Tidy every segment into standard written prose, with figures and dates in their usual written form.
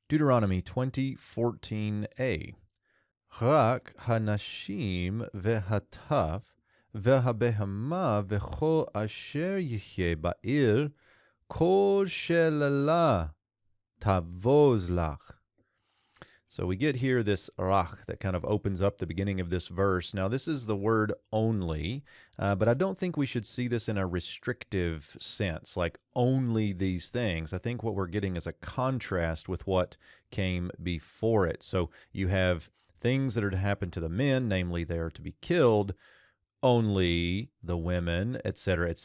Deuteronomy 20:14a. רק הנשים והטף והבהמה וכל אשר יחיה בעיר, כל שללה תבוז לך. So we get here this rach that kind of opens up the beginning of this verse. Now, this is the word only, but I don't think we should see this in a restrictive sense, like only these things. I think what we're getting is a contrast with what came before it. So you have things that are to happen to the men, namely they are to be killed, only the women, etc.,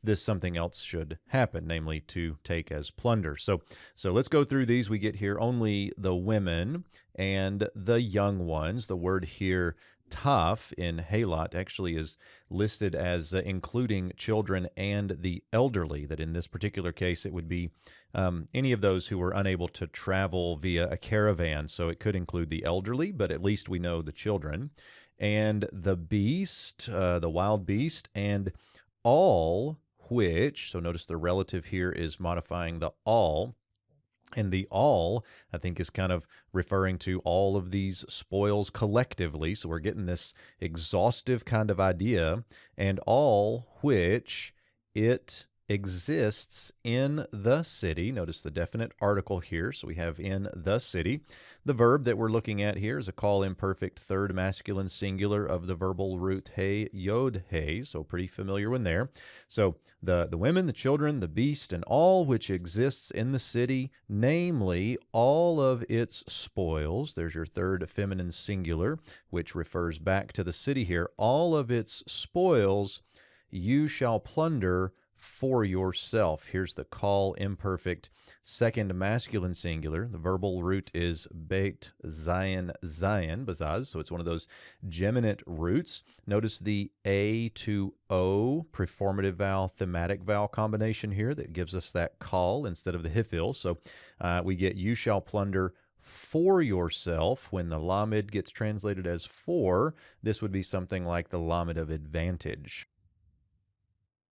this something else should happen, namely to take as plunder. So let's go through these. We get here only the women and the young ones. The word here, taf, in halot actually is listed as including children and the elderly, that in this particular case it would be any of those who were unable to travel via a caravan. So it could include the elderly, but at least we know the children. And the beast, the wild beast, and all which, so notice the relative here is modifying the all, and the all, I think, is kind of referring to all of these spoils collectively, so we're getting this exhaustive kind of idea, and all which it exists in the city. Notice the definite article here, so we have in the city. The verb that we're looking at here is a call imperfect third masculine singular of the verbal root he, yod he, so pretty familiar one there. So the women, the children, the beast, and all which exists in the city, namely all of its spoils. There's your third feminine singular, which refers back to the city here. All of its spoils you shall plunder for yourself. Here's the call imperfect second masculine singular. The verbal root is beit zayin zayin, bazaz, so it's one of those geminate roots. Notice the A to O preformative vowel, thematic vowel combination here that gives us that call instead of the hifil. So we get you shall plunder for yourself. When the lamed gets translated as for, this would be something like the lamed of advantage.